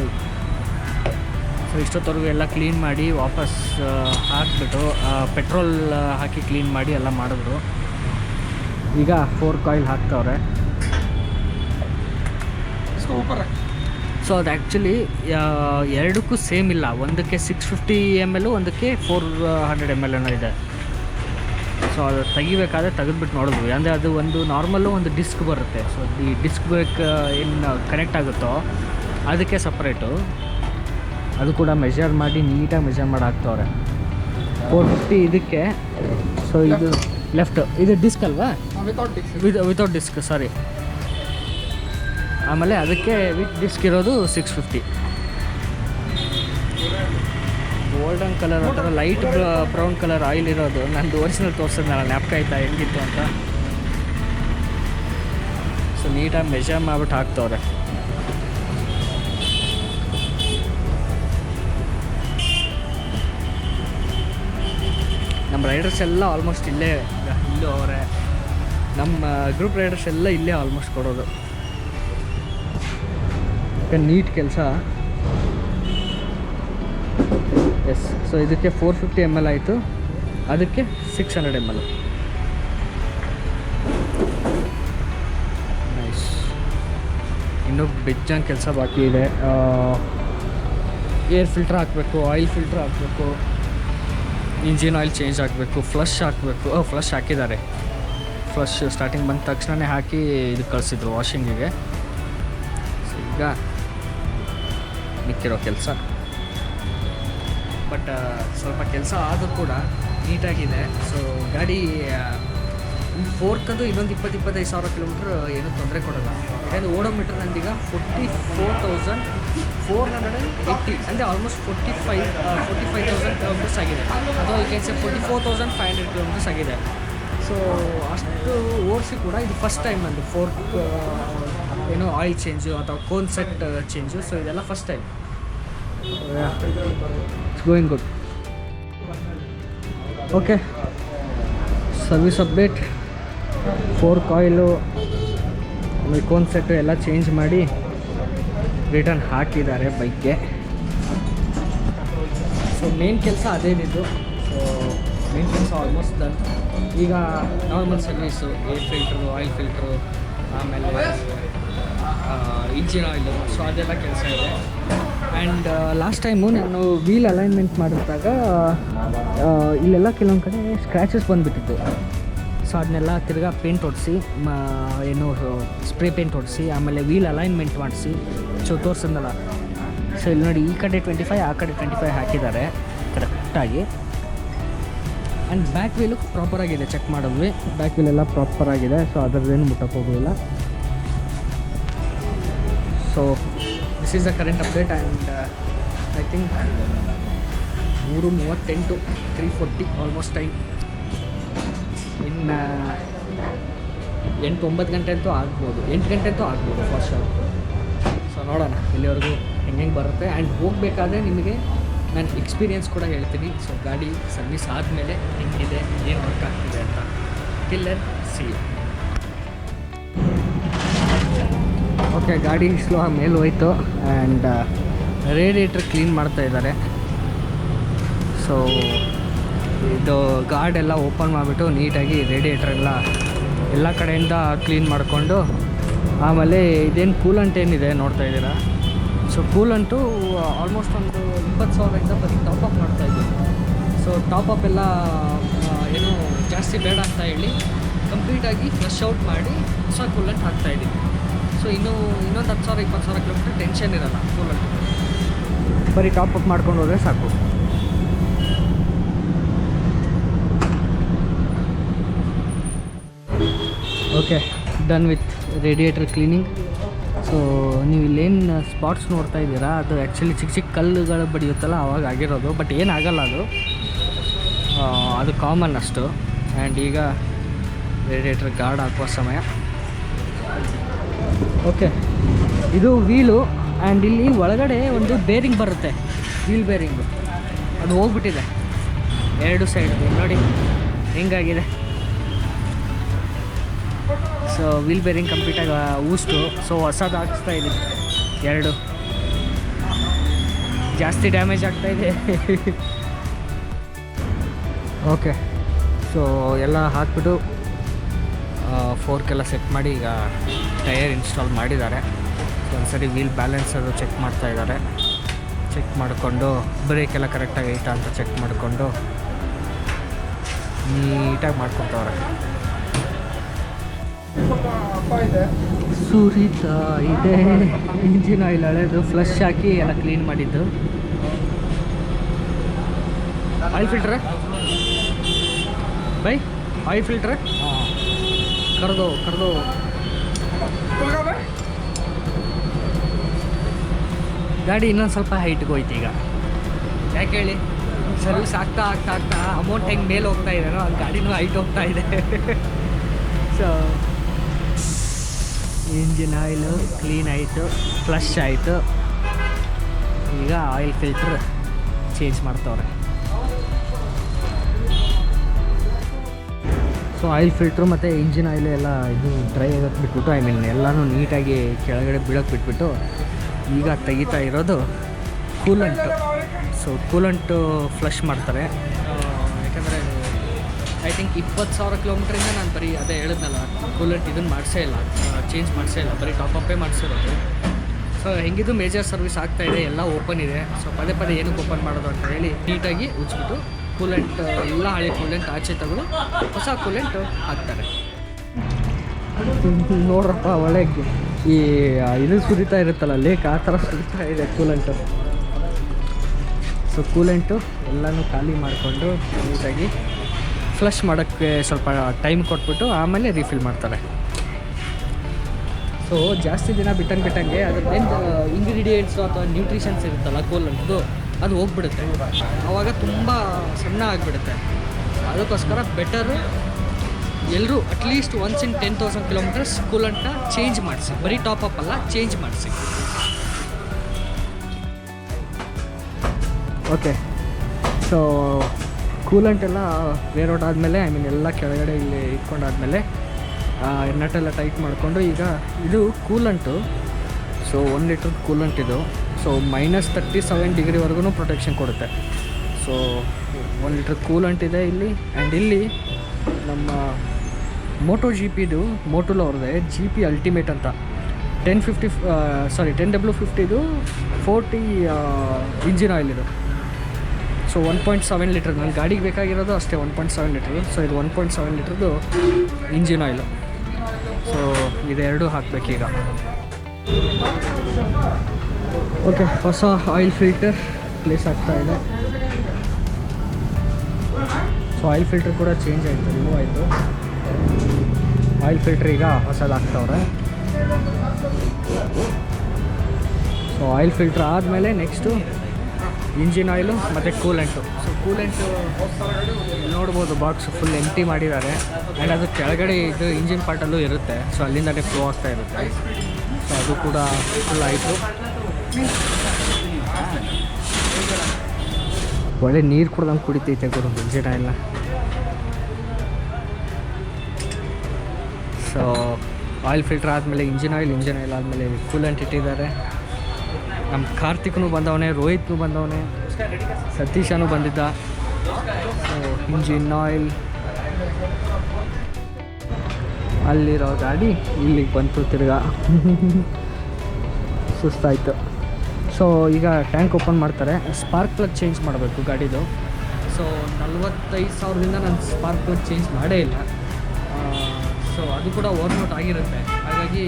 ಸೊ ಇಷ್ಟೊತ್ತವರೆಗೂ ಎಲ್ಲ ಕ್ಲೀನ್ ಮಾಡಿ ವಾಪಸ್ ಹಾಕಿಬಿಟ್ಟು ಪೆಟ್ರೋಲ್ ಹಾಕಿ ಕ್ಲೀನ್ ಮಾಡಿ ಎಲ್ಲ ಮಾಡಿದ್ರು. ಈಗ ಫೋರ್ಕ್ ಆಯಿಲ್ ಹಾಕ್ತವ್ರೆ. ಸೊ ಅದು ಆ್ಯಕ್ಚುಲಿ ಎರಡಕ್ಕೂ ಸೇಮ್ ಇಲ್ಲ. ಒಂದಕ್ಕೆ 650 ml, ಒಂದಕ್ಕೆ 400 ml ಏನೋ ಇದೆ. ಸೊ ಅದು ತೆಗಿಬೇಕಾದ್ರೆ ತೆಗೆದ್ಬಿಟ್ಟು ನೋಡಿದ್ವಿ. ಅಂದರೆ ಅದು ಒಂದು ನಾರ್ಮಲ್ಲು ಒಂದು ಡಿಸ್ಕ್ ಬರುತ್ತೆ. ಸೊ ಈ ಡಿಸ್ಕ್ ಬ್ರೇಕ್ ಏನು ಕನೆಕ್ಟ್ ಆಗುತ್ತೋ ಅದಕ್ಕೆ ಸಪ್ರೇಟು. ಅದು ಕೂಡ ಮೆಷರ್ ಮಾಡಿ ನೀಟಾಗಿ ಮೆಷರ್ ಮಾಡಿ ಹಾಕ್ತವ್ರೆ. 450 ಇದಕ್ಕೆ. ಸೊ ಇದು ಲೆಫ್ಟ್, ಇದು ಡಿಸ್ಕ್ ಅಲ್ವಾ? ವಿತೌಟ್ ಡಿಸ್ಕ್, ಸಾರಿ. ಆಮೇಲೆ ಅದಕ್ಕೆ ವಿತ್ ಡಿಸ್ಕ್ ಇರೋದು 650. ಗೋಲ್ಡನ್ ಕಲರ್ ಒಂಥರ ಲೈಟ್ ಬ್ರೌನ್ ಕಲರ್ ಆಯಿಲ್ ಇರೋದು. ನಂದು ಒರಿಜಿನಲ್ ತೋರಿಸಿದ್ ನಾನು ಜ್ಞಾಪಕ ಆಯ್ತಾ ಹೆಂಗಿತ್ತು ಅಂತ. ಸೊ ನೀಟಾಗಿ ಮೆಷರ್ ಮಾಡಿಬಿಟ್ಟು ಹಾಕ್ತವ್ರೆ. ನಮ್ಮ ರೈಡರ್ಸ್ ಎಲ್ಲ ಆಲ್ಮೋಸ್ಟ್ ಇಲ್ಲೇ ಅವರೇ. ನಮ್ಮ ಗ್ರೂಪ್ ರೈಡರ್ಸ್ ಎಲ್ಲ ಇಲ್ಲೇ ಆಲ್ಮೋಸ್ಟ್ ಕೊಡೋದು. ನೀಟ್ ಕೆಲಸ. ಎಸ್, ಸೊ ಇದಕ್ಕೆ 450 ml ಆಯಿತು, ಅದಕ್ಕೆ 600 ml. ನೈಸ್. ಇನ್ನೂ ಬೆಜ್ಜಂಗೆ ಕೆಲಸ ಬಾಕಿ ಇದೆ. ಏರ್ ಫಿಲ್ಟ್ರ್ ಹಾಕಬೇಕು, ಆಯಿಲ್ ಫಿಲ್ಟ್ರ್ ಹಾಕಬೇಕು, ಇಂಜಿನ್ ಆಯಿಲ್ ಚೇಂಜ್ ಆಗಬೇಕು, ಫ್ಲಶ್ ಹಾಕಬೇಕು. ಫ್ಲಶ್ ಹಾಕಿದ್ದಾರೆ. ಫ್ಲಶ್ ಸ್ಟಾರ್ಟಿಂಗ್ ಬಂದ ತಕ್ಷಣವೇ ಹಾಕಿ ಇದು ಕಳಿಸಿದ್ರು ವಾಷಿಂಗಿಗೆ. ಸೊ ಈಗ ಮಿಕ್ಕಿರೋ ಕೆಲಸ, ಬಟ್ ಸ್ವಲ್ಪ ಕೆಲಸ ಆದರೂ ಕೂಡ ನೀಟಾಗಿದೆ. ಸೊ ಗಾಡಿ ಫೋರ್ಕದು ಇನ್ನೊಂದು 20-25 ಸಾವಿರ ಕಿಲೋಮೀಟ್ರ್ ಏನೂ ತೊಂದರೆ ಕೊಡೋಲ್ಲ. ಯಾಕಂದರೆ ಓಡೋಮೀಟ್ರ್ ನಂದೀಗ 44,480 ಅಂದರೆ ಆಲ್ಮೋಸ್ಟ್ 45,000 ಕಿಲೋಮೀಟರ್ಸ್ ಆಗಿದೆ. ಅಥವಾ ಈ ಕೆಲ್ಸ 44,500 ಕಿಲೋಮೀಟರ್ಸ್ ಆಗಿದೆ. ಸೊ ಅಷ್ಟು ಓಡಿಸಿ ಕೂಡ ಇದು ಫಸ್ಟ್ ಟೈಮ್ ನಂದು ಫೋರ್ಕ್ ಏನೋ ಆಯಿಲ್ ಚೇಂಜು ಅಥವಾ ಕೋನ್ ಸೆಟ್ ಚೇಂಜು. ಸೊ ಇದೆಲ್ಲ first time. It's going good. Okay, service update. Fork oil cone set ಎಲ್ಲ ಚೇಂಜ್ ಮಾಡಿ ರಿಟರ್ನ್ ಹಾಕಿದ್ದಾರೆ ಬೈಕ್ಗೆ. ಸೊ ಮೇನ್ ಕೆಲಸ ಅದೇನಿದ್ದು. ಸೊ ಮೇನ್ ಕೆಲಸ ಆಲ್ಮೋಸ್ಟ್ ಡನ್. ಈಗ normal service, air filter, oil filter, ಆಮೇಲೆ engine oil, so ಅದೆಲ್ಲ ಕೆಲಸ ಇದೆ. ಆ್ಯಂಡ್ ಲಾಸ್ಟ್ ಟೈಮು ನಾನು ವೀಲ್ ಅಲೈನ್ಮೆಂಟ್ ಮಾಡಿದಾಗ ಇಲ್ಲೆಲ್ಲ ಕೆಲವೊಂದು ಕಡೆ ಸ್ಕ್ರ್ಯಾಚಸ್ ಬಂದುಬಿಟ್ಟಿತ್ತು. ಸೊ ಅದನ್ನೆಲ್ಲ ತಿರ್ಗಾ ಪೇಂಟ್ ಹೊಡಿಸಿ, ಏನು ಸ್ಪ್ರೇ ಪೇಂಟ್ ಹೊಡಿಸಿ, ಆಮೇಲೆ ವೀಲ್ ಅಲೈನ್ಮೆಂಟ್ ಮಾಡಿಸಿ, ಸೊ ತೋರಿಸಿದ್ನಲ್ಲ. ಸೊ ಇಲ್ಲಿ ನೋಡಿ, ಈ ಕಡೆ 25, ಆ ಕಡೆ 25 ಹಾಕಿದ್ದಾರೆ ಕರೆಕ್ಟಾಗಿ. ಆ್ಯಂಡ್ ಬ್ಯಾಕ್ ವೀಲು ಪ್ರಾಪರಾಗಿದೆ, ಚೆಕ್ ಮಾಡಿದ್ವಿ. ಬ್ಯಾಕ್ ವೀಲೆಲ್ಲ ಪ್ರಾಪರಾಗಿದೆ. ಸೊ ಅದರದ್ದೇನು ಮುಟ್ಟಕ್ಕೆ ಹೋಗಲಿಲ್ಲ. So this is the current update. And I think 3:38, 3:40 almost time. ಇನ್ನು 8-9 ಗಂಟೆ ಅಂತೂ ಆಗ್ಬೋದು, 8 ಗಂಟೆ ಅಂತೂ ಆಗ್ಬೋದು ಫಾರ್ ಶೋರ್. ಸೊ ನೋಡೋಣ ಎಲ್ಲಿವರೆಗೂ ಹೆಂಗೆ ಬರುತ್ತೆ. ಆ್ಯಂಡ್ ಹೋಗಬೇಕಾದ್ರೆ ನಿಮಗೆ ನಾನು ಎಕ್ಸ್ಪೀರಿಯೆನ್ಸ್ ಕೂಡ ಹೇಳ್ತೀನಿ. ಸೊ ಗಾಡಿ ಸರ್ವಿಸ್ ಆದಮೇಲೆ ಹೆಂಗಿದೆ, ಏನು ವರ್ಕ್ ಆಗ್ತಿದೆ ಅಂತ. Tiller C. ಓಕೆ, ಗಾಡಿ ಸ್ಲೋ ಮೇಲೆ ಹೋಯ್ತು. ಆ್ಯಂಡ್ ರೇಡಿಯೇಟ್ರ್ ಕ್ಲೀನ್ ಮಾಡ್ತಾ ಇದ್ದಾರೆ. ಸೊ ಇದು ಗಾರ್ಡ್ ಎಲ್ಲ ಓಪನ್ ಮಾಡಿಬಿಟ್ಟು ನೀಟಾಗಿ ರೇಡಿಯೇಟ್ರ್ ಎಲ್ಲ ಕಡೆಯಿಂದ ಕ್ಲೀನ್ ಮಾಡಿಕೊಂಡು, ಆಮೇಲೆ ಇದೇನು ಕೂಲಂಟ್ ಏನಿದೆ ನೋಡ್ತಾ ಇದ್ದೀರಾ. ಸೊ ಕೂಲಂಟು ಆಲ್ಮೋಸ್ಟ್ ಒಂದು 20,000 ಬರೀ ಟಾಪಪ್ ಮಾಡ್ತಾಯಿದ್ವಿ. ಸೊ ಟಾಪಪ್ ಎಲ್ಲ ಏನು ಜಾಸ್ತಿ ಬೇಡ ಅಂತ ಹೇಳಿ ಕಂಪ್ಲೀಟಾಗಿ ಫ್ಲಶ್ ಔಟ್ ಮಾಡಿ ಹೊಸ ಕೂಲಂಟ್ ಹಾಕ್ತಾಯಿದ್ದೀವಿ. ಸೊ ಇನ್ನೊಂದು 10,000-20,000 ಕಿಲೋಮೀಟ್ರ್ ಟೆನ್ಷನ್ ಇರೋಲ್ಲ ಕೂಲಂಟ್. ಬರೀ ಟಾಪಪ್ ಮಾಡ್ಕೊಂಡು ಹೋದರೆ ಸಾಕು. Okay, done with radiator cleaning. So ನೀವು ಇಲ್ಲೇನು ಸ್ಪಾಟ್ಸ್ ನೋಡ್ತಾ ಇದ್ದೀರಾ, ಅದು ಆ್ಯಕ್ಚುಲಿ ಚಿಕ್ಕ ಚಿಕ್ಕ ಕಲ್ಲುಗಳು ಬಡಿಯುತ್ತಲ್ಲ ಆವಾಗ ಆಗಿರೋದು. ಬಟ್ ಏನಾಗಲ್ಲ, ಅದು ಕಾಮನ್ ಅಷ್ಟು. ಆ್ಯಂಡ್ ಈಗ ರೇಡಿಯೇಟರ್ ಗಾರ್ಡ್ ಹಾಕುವ ಸಮಯ. ಓಕೆ, ಇದು ವೀಲು. ಆ್ಯಂಡ್ ಇಲ್ಲಿ ಒಳಗಡೆ ಒಂದು ಬೇರಿಂಗ್ ಬರುತ್ತೆ, ವೀಲ್ ಬೇರಿಂಗು. ಅದು ಹೋಗ್ಬಿಟ್ಟಿದೆ 2 ಸೈಡ್. ನೋಡಿ ಹೆಂಗಾಗಿದೆ. ಸೊ ವೀಲ್ ಬೇರಿಂಗ್ ಕಂಪ್ಲೀಟಾಗಿ ಊಸ್ಟು. ಸೊ ಹೊಸದು ಹಾಕಿಸ್ತಾ ಇದ್ದೀನಿ 2. ಜಾಸ್ತಿ ಡ್ಯಾಮೇಜ್ ಆಗ್ತಾಯಿದೆ. ಓಕೆ, ಸೊ ಎಲ್ಲ ಹಾಕ್ಬಿಟ್ಟು ಫೋರ್ಕೆಲ್ಲ ಸೆಟ್ ಮಾಡಿ ಈಗ ಟೈರ್ ಇನ್ಸ್ಟಾಲ್ ಮಾಡಿದ್ದಾರೆ. ಸೊ ಒಂದ್ಸರಿ ವೀಲ್ ಬ್ಯಾಲೆನ್ಸ್ ಅದು ಚೆಕ್ ಮಾಡ್ತಾ ಇದ್ದಾರೆ. ಚೆಕ್ ಮಾಡಿಕೊಂಡು ಬ್ರೇಕೆಲ್ಲ ಕರೆಕ್ಟಾಗಿ ಐತಾ ಅಂತ ಚೆಕ್ ಮಾಡಿಕೊಂಡು ನೀಟಾಗಿ ಮಾಡ್ಕೊತವ್ರೆ. ಸುರಿತಾ ಇದೆ. ಇಂಜಿನ್ ಆಯಿಲ್ ಹಳೆದು ಫ್ಲಶ್ ಹಾಕಿ ಎಲ್ಲ ಕ್ಲೀನ್ ಮಾಡಿದ್ದು. Oil filter by, oil filter ಕರೆದು ಗಾಡಿ ಇನ್ನೊಂದು ಸ್ವಲ್ಪ ಹೈಟ್ಗೆ ಹೋಯ್ತು ಈಗ. ಯಾಕೆ ಹೇಳಿ, ಸರ್ವಿಸ್ ಆಗ್ತಾ ಅಮೌಂಟ್ ಹೆಂಗೆ ಮೇಲೆ ಹೋಗ್ತಾ ಇದೆನೋ ಅದು ಗಾಡಿನೂ ಹೈಟ್ ಹೋಗ್ತಾ ಇದೆ. ಸೊ ಇಂಜಿನ್ ಆಯಿಲು ಕ್ಲೀನ್ ಆಯಿತು, ಫ್ಲಶ್ ಆಯಿತು. ಈಗ ಆಯಿಲ್ ಫಿಲ್ಟ್ರ್ ಚೇಂಜ್ ಮಾಡ್ತವ್ರೆ. ಸೊ ಆಯಿಲ್ ಫಿಲ್ಟ್ರು ಮತ್ತು ಇಂಜಿನ್ ಆಯಿಲು ಎಲ್ಲ ಇದು ಡ್ರೈ ಆಗೋಕ್ಕೆ ಬಿಟ್ಬಿಟ್ಟು, ಐ ಮೀನ್ ಎಲ್ಲನೂ ನೀಟಾಗಿ ಕೆಳಗಡೆ ಬೀಳೋಕ್ಕೆ ಬಿಟ್ಬಿಟ್ಟು ಈಗ ತೆಗಿತಾ ಇರೋದು ಕೂಲಂಟು. ಸೊ ಕೂಲಂಟು ಫ್ಲಶ್ ಮಾಡ್ತಾರೆ. ಯಾಕಂದರೆ ಐ ಥಿಂಕ್ 20,000 ಕಿಲೋಮೀಟ್ರಿಂದ ನಾನು ಬರೀ ಅದೇ ಹೇಳಿದ್ನಲ್ಲ, ಕೂಲಂಟ್ ಇದನ್ನು ಮಾಡಿಸೇ ಇಲ್ಲ, ಚೇಂಜ್ ಮಾಡಿಸೇ ಇಲ್ಲ, ಬರೀ ಟಾಪಪ್ಪೇ ಮಾಡಿಸಿರೋದು. ಸೊ ಸೊ ಹೆಂಗಿದು ಮೇಜರ್ ಸರ್ವಿಸ್ ಆಗ್ತಾಯಿದೆ, ಎಲ್ಲ ಓಪನ್ ಇದೆ. ಸೊ ಪದೇ ಪದೇ ಏನಕ್ಕೆ ಓಪನ್ ಮಾಡೋದು ಅಂತ ಹೇಳಿ ನೀಟಾಗಿ ಉಜ್ಬಿಟ್ಟು ಕೂಲೆಂಟ್ ಎಲ್ಲ ಹಳೆ ಕೂಲೆಂಟ್ ಆಚೆ ತೆಗೆದು ಹೊಸ ಕೂಲೆಂಟ್ ಹಾಕ್ತಾರೆ. ನೋಡ್ರಪ್ಪ ಒಳಗೆ ಈ ಇದು ಸುರಿತಾ ಇರುತ್ತಲ್ಲ ಲೇಕ್, ಆ ಥರ ಸುರಿತಾ ಇದೆ ಕೂಲೆಂಟು. ಸೊ ಕೂಲೆಂಟು ಎಲ್ಲನೂ ಖಾಲಿ ಮಾಡಿಕೊಂಡು ನೀಟಾಗಿ ಫ್ಲಶ್ ಮಾಡೋಕ್ಕೆ ಸ್ವಲ್ಪ ಟೈಮ್ ಕೊಟ್ಬಿಟ್ಟು ಆಮೇಲೆ ರೀಫಿಲ್ ಮಾಡ್ತಾರೆ. ಸೊ ಜಾಸ್ತಿ ದಿನ ಬಿಟ್ಟಂಗೆ ಅದ್ರದ್ದೇನು ಇಂಗ್ರೀಡಿಯೆಂಟ್ಸು ಅಥವಾ ನ್ಯೂಟ್ರಿಷನ್ಸ್ ಇರುತ್ತಲ್ಲ ಕೂಲೆಂಟ್ದು ಅದು ಹೋಗ್ಬಿಡುತ್ತೆ. ಆವಾಗ ತುಂಬ ಸಣ್ಣ ಆಗಿಬಿಡುತ್ತೆ. ಅದಕ್ಕೋಸ್ಕರ ಬೆಟರು ಎಲ್ಲರೂ ಅಟ್ಲೀಸ್ಟ್ ಒನ್ಸ್ ಇನ್ 10,000 ಕಿಲೋಮೀಟರ್ಸ್ ಕೂಲೆಂಟ್ನ ಚೇಂಜ್ ಮಾಡಿಸಿ, ಬರೀ ಟಾಪ್ ಅಪ್ ಅಲ್ಲ, ಚೇಂಜ್ ಮಾಡಿಸಿ. ಓಕೆ, ಸೊ ಕೂಲೆಂಟ್ ಎಲ್ಲ ವೇರ್ ಔಟ್ ಆದಮೇಲೆ ಎಲ್ಲ ಕೆಳಗಡೆ ಇಲ್ಲಿ ಇಟ್ಕೊಂಡಾದ್ಮೇಲೆ ನಟ್ಟೆಲ್ಲ ಟೈಟ್ ಮಾಡಿಕೊಂಡು ಈಗ ಇದು ಕೂಲೆಂಟು. ಸೊ 1 ಲೀಟ್ರ್ ಕೂಲೆಂಟ್ ಇದು. ಸೊ -37 ಡಿಗ್ರಿವರೆಗೂ ಪ್ರೊಟೆಕ್ಷನ್ ಕೊಡುತ್ತೆ. ಸೊ 1 ಲೀಟ್ರ್ ಕೂಲೆಂಟ್ ಇದೆ ಇಲ್ಲಿ. ಆ್ಯಂಡ್ ಇಲ್ಲಿ ನಮ್ಮ ಮೋಟೋ GPದು ಮೋಟೋಲ್ ಅವ್ರದ್ದೇ GP ಅಲ್ಟಿಮೇಟ್ ಅಂತ 10W50 40 ಇಂಜಿನ್ ಆಯಿಲ್ ಇದು. ಸೊ 1.7 ಲೀಟ್ರ್ ನನ್ನ ಗಾಡಿಗೆ ಬೇಕಾಗಿರೋದು ಅಷ್ಟೇ 1.7 ಲೀಟ್ರು. ಸೊ ಇದು 1.7 ಲೀಟ್ರದ್ದು ಇಂಜಿನ್ ಆಯಿಲು. ಸೊ ಇದೆರಡು ಹಾಕಬೇಕೀಗ. ಓಕೆ, ಹೊಸ ಆಯಿಲ್ ಫಿಲ್ಟರ್ ಪ್ಲೇಸ್ ಆಗ್ತಾಯಿದೆ. ಸೊ ಆಯಿಲ್ ಫಿಲ್ಟರ್ ಕೂಡ ಚೇಂಜ್ ಆಯಿತು, ರಿಮೂವ್ ಆಯಿತು. ಆಯಿಲ್ ಫಿಲ್ಟರ್ ಈಗ ಹೊಸದಾಗ್ತವ್ರೆ. ಸೊ ಆಯಿಲ್ ಫಿಲ್ಟರ್ ಆದಮೇಲೆ ನೆಕ್ಸ್ಟು ಇಂಜಿನ್ ಆಯಿಲು ಮತ್ತು ಕೂಲೆಂಟು. ಸೊ ಕೂಲೆಂಟು ನೋಡ್ಬೋದು ಬಾಕ್ಸ್ ಫುಲ್ ಎಂಟಿ ಮಾಡಿದ್ದಾರೆ. ಆ್ಯಂಡ್ ಅದು ಕೆಳಗಡೆ ಇದು ಇಂಜಿನ್ ಪಾರ್ಟಲ್ಲೂ ಇರುತ್ತೆ. ಸೊ ಅಲ್ಲಿಂದಲೇ ಫ್ಲೋ ಆಗ್ತಾ ಇರುತ್ತೆ. ಸೊ ಅದು ಕೂಡ ಫುಲ್ ಆಯಿತು. ಒಳ್ಳೆ ನೀರು ಕುಡ್ದಂಗೆ ಕುಡಿತೈತೆ ಗುರು ಇಂಜಿನ್ ಆಯಿಲ್ನ. ಸೊ ಆಯಿಲ್ ಫಿಲ್ಟರ್ ಆದಮೇಲೆ ಇಂಜಿನ್ ಆಯಿಲ್ ಆದಮೇಲೆ ಕೂಲೆಂಟ್ ಇಟ್ಟಿದ್ದಾರೆ. ನಮ್ಮ ಕಾರ್ತಿಕ್ನು ಬಂದವನೇ, ರೋಹಿತ್ನು ಬಂದವನೇ, ಸತೀಶನೂ ಬಂದಿದ್ದ. ಸೊ ಇಂಜಿನ್ ಆಯಿಲ್ ಅಲ್ಲಿರೋ ಗಾಡಿ ಇಲ್ಲಿಗೆ ಬಂತು ತಿರ್ಗಾ. ಸುಸ್ತಾಯಿತು. ಸೊ ಈಗ ಟ್ಯಾಂಕ್ ಓಪನ್ ಮಾಡ್ತಾರೆ. ಸ್ಪಾರ್ಕ್ ಪ್ಲಗ್ ಚೇಂಜ್ ಮಾಡಬೇಕು ಗಾಡಿದು. ಸೊ 45,000ದಿಂದ ನಾನು ಸ್ಪಾರ್ಕ್ ಪ್ಲಗ್ ಚೇಂಜ್ ಮಾಡೇ ಇಲ್ಲ. ಸೊ ಅದು ಕೂಡ ಓವರ್ನೋಟ್ ಆಗಿರುತ್ತೆ. ಹಾಗಾಗಿ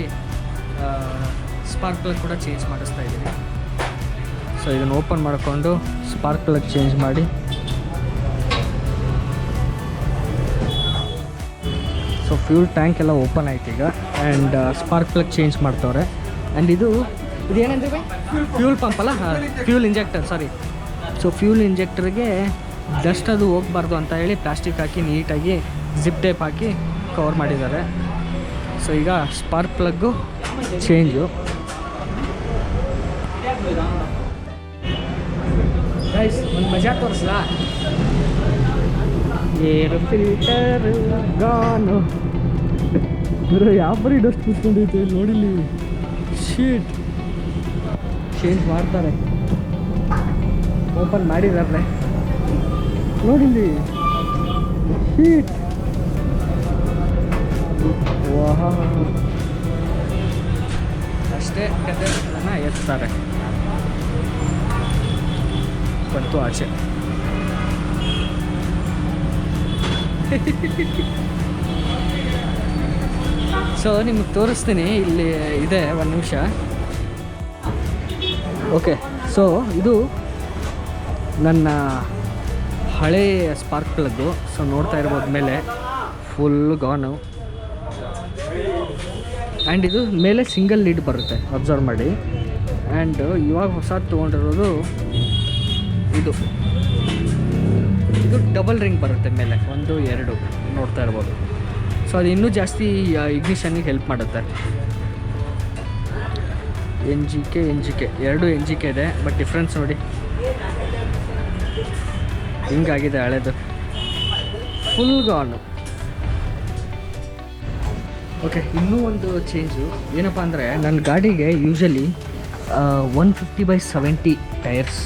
ಸ್ಪಾರ್ಕ್ ಪ್ಲಗ್ ಕೂಡ ಚೇಂಜ್ ಮಾಡಿಸ್ತಾ ಇದ್ದೀನಿ. ಸೊ ಇದನ್ನು ಓಪನ್ ಮಾಡಿಕೊಂಡು ಸ್ಪಾರ್ಕ್ ಪ್ಲಗ್ ಚೇಂಜ್ ಮಾಡಿ ಸೊ ಫ್ಯೂಲ್ ಟ್ಯಾಂಕ್ ಎಲ್ಲ ಓಪನ್ ಆಯ್ತು ಈಗ. ಆ್ಯಂಡ್ ಸ್ಪಾರ್ಕ್ ಪ್ಲಗ್ ಚೇಂಜ್ ಮಾಡ್ತವ್ರೆ. ಆ್ಯಂಡ್ ಇದೇನಂದ್ರೆ ಫ್ಯೂಲ್ ಪಂಪ್ ಅಲ್ಲ, fuel injector, sorry. So fuel ಇಂಜೆಕ್ಟರ್ಗೆ ಡಸ್ಟ್ ಅದು ಹೋಗಬಾರ್ದು ಅಂತ ಹೇಳಿ ಪ್ಲಾಸ್ಟಿಕ್ ಹಾಕಿ ನೀಟಾಗಿ ಜಿಪ್ ಟೇಪ್ ಹಾಕಿ ಕವರ್ ಮಾಡಿದ್ದಾರೆ. ಸೊ ಈಗ ಸ್ಪಾರ್ಕ್ ಪ್ಲಗ್ಗು ಚೇಂಜು. ಗೈಸ್ ಒಂದು ಮಜಾ ತೋರಿಸ್ಲಾ? ಏರ್ ಫಿಲ್ಟರ್ ಗಾನು ಯಾವ ಬರೀ ಡಸ್ಟ್ ಕೂತ್ಕೊಂಡೈತೆ ನೋಡಿಲ್ಲಿ. ಶೀಟ್ ಚೇಂಜ್ ಮಾಡ್ತಾರೆ, ಓಪನ್ ಮಾಡಿದ್ದಾರೆ ನೋಡಿಲ್ಲಿ. ಶೀಟ್ ವಾಹ, ಅಷ್ಟೇ ಕಥೆಗಳನ್ನು ಎತ್ತಾರೆ. ಬಂತು ಆಚೆ. ಸೊ ನಿಮಗೆ ತೋರಿಸ್ತೀನಿ, ಇಲ್ಲಿ ಇದೆ, ಒಂದು ನಿಮಿಷ. ಓಕೆ, ಸೊ ಇದು ನನ್ನ ಹಳೆ ಸ್ಪಾರ್ಕ್ ಪ್ಲಗ್ಗು. ಸೊ ನೋಡ್ತಾ ಇರ್ಬೋದು ಮೇಲೆ ಫುಲ್ ಗಾನು. ಆ್ಯಂಡ್ ಇದು ಮೇಲೆ ಸಿಂಗಲ್ ಲೀಡ್ ಬರುತ್ತೆ, ಅಬ್ಸರ್ವ್ ಮಾಡಿ. ಆ್ಯಂಡ್ ಇವಾಗ ಹೊಸ ತೊಗೊಂಡಿರೋದು ಇದು ಡಬಲ್ ರಿಂಗ್ ಬರುತ್ತೆ ಮೇಲೆ, 1 2 ನೋಡ್ತಾ ಇರ್ಬೋದು. ಸೊ ಅದು ಇನ್ನೂ ಜಾಸ್ತಿ ಇಗ್ನಿಷನ್ನಿಗೆ ಹೆಲ್ಪ್ ಮಾಡುತ್ತೆ. NGK 2 NGK ಇದೆ, ಬಟ್ ಡಿಫ್ರೆನ್ಸ್ ನೋಡಿ ಹಿಂಗಾಗಿದೆ ಹಳೇದು. ಫುಲ್ ಗಾನು. ಓಕೆ, ಇನ್ನೂ ಒಂದು ಚೇಂಜು ಏನಪ್ಪ ಅಂದರೆ, ನನ್ನ ಗಾಡಿಗೆ ಯೂಶಲಿ 150/70 ಟೈರ್ಸ್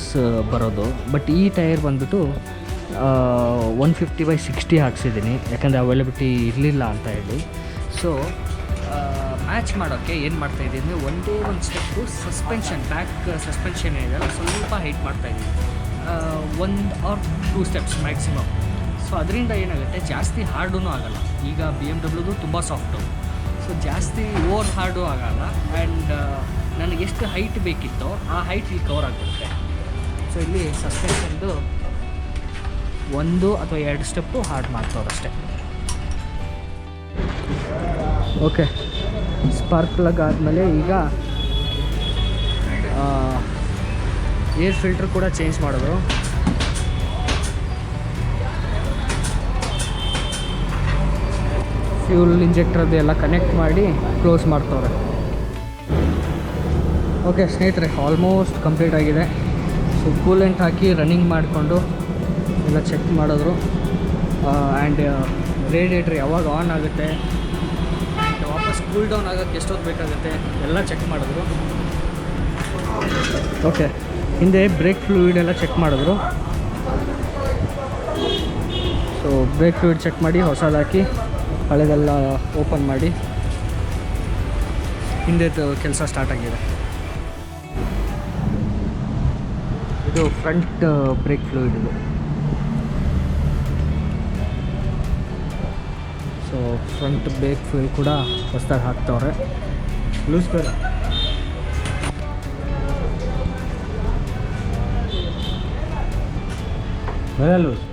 ಬರೋದು. ಬಟ್ ಈ ಟೈರ್ ಬಂದುಬಿಟ್ಟು 150/60 ಹಾಕ್ಸಿದ್ದೀನಿ, ಯಾಕಂದರೆ ಅವೈಲಬಿಲಿಟಿ ಇರಲಿಲ್ಲ ಅಂತ ಹೇಳಿ. ಸೊ ಮ್ಯಾಚ್ ಮಾಡೋಕ್ಕೆ ಏನು ಮಾಡ್ತಾಯಿದ್ದೀನಿ ಒಂದೇ ಒಂದು ಸ್ಟೆಪ್ಪು ಸಸ್ಪೆನ್ಷನ್ ಬ್ಯಾಕ್ ಸಸ್ಪೆನ್ಷನ್ ಏನಿದೆ ಸ್ವಲ್ಪ ಹೈಟ್ ಮಾಡ್ತಾಯಿದ್ದೀನಿ 1 or 2 ಸ್ಟೆಪ್ಸ್ ಮ್ಯಾಕ್ಸಿಮಮ್. ಸೊ ಅದರಿಂದ ಏನಾಗುತ್ತೆ ಜಾಸ್ತಿ ಹಾರ್ಡೂ ಆಗಲ್ಲ. ಈಗ BMW ತುಂಬ ಸಾಫ್ಟು, ಸೊ ಜಾಸ್ತಿ ಓವರ್ ಹಾರ್ಡು ಆಗಲ್ಲ. ಆ್ಯಂಡ್ ನನಗೆ ಎಷ್ಟು ಹೈಟ್ ಬೇಕಿತ್ತೋ ಆ ಹೈಟ್ ಇಲ್ಲಿ ಕವರ್ ಆಗಿಬಿಡುತ್ತೆ. ಸೊ ಇಲ್ಲಿ ಸಸ್ಪೆನ್ಷನ್ದು 1 ಅಥವಾ 2 ಸ್ಟೆಪ್ಪು ಹಾರ್ಡ್ ಮಾಡ್ತವ್ರಷ್ಟೇ. ಓಕೆ, ಸ್ಪಾರ್ಕ್ ಪ್ಲಗ್ ಆದಮೇಲೆ ಈಗ ಏರ್ ಫಿಲ್ಟ್ರ್ ಕೂಡ ಚೇಂಜ್ ಮಾಡೋದು. ಫ್ಯೂಲ್ ಇಂಜೆಕ್ಟ್ರದ್ದು ಎಲ್ಲ ಕನೆಕ್ಟ್ ಮಾಡಿ ಕ್ಲೋಸ್ ಮಾಡ್ತವ್ರೆ. ಓಕೆ ಸ್ನೇಹಿತರೆ, ಆಲ್ಮೋಸ್ಟ್ ಕಂಪ್ಲೀಟ್ ಆಗಿದೆ. ಸೊ ಕೂಲೆಂಟ್ ಹಾಕಿ ರನ್ನಿಂಗ್ ಮಾಡಿಕೊಂಡು ಎಲ್ಲ ಚೆಕ್ ಮಾಡಿದ್ರು. ಆ್ಯಂಡ್ ರೇಡಿಯೇಟ್ರ್ ಯಾವಾಗ ಆನ್ ಆಗುತ್ತೆ, ವಾಪಸ್ ಕೂಲ್ ಡೌನ್ ಆಗೋಕ್ಕೆ ಎಷ್ಟೊತ್ತು ಬೇಕಾಗುತ್ತೆ ಎಲ್ಲ ಚೆಕ್ ಮಾಡಿದ್ರು. ಓಕೆ, ಹಿಂದೆ ಬ್ರೇಕ್ ಫ್ಲೂಯಿಡ್ ಎಲ್ಲ ಚೆಕ್ ಮಾಡಿದ್ರು. ಸೊ ಬ್ರೇಕ್ ಫ್ಲೂಯಿಡ್ ಚೆಕ್ ಮಾಡಿ ಹೊಸದು ಹಾಕಿ ಹಳೆದೆಲ್ಲ ಓಪನ್ ಮಾಡಿ ಹಿಂದೆದು ಕೆಲಸ ಸ್ಟಾರ್ಟ್ ಆಗಿದೆ. ಇದು ಫ್ರಂಟ್ ಬ್ರೇಕ್ ಫ್ಲೂಯಿಡ್ ಇದು. ಸೊ ಫ್ರಂಟ್ ಬ್ರೇಕ್ ಫ್ಲೂಯಿಡ್ ಕೂಡ ಹೊಸದಾಗಿ ಹಾಕ್ತವ್ರೆ. ಲೂಸ್ ಬೇಡ. ಲೂಸ್.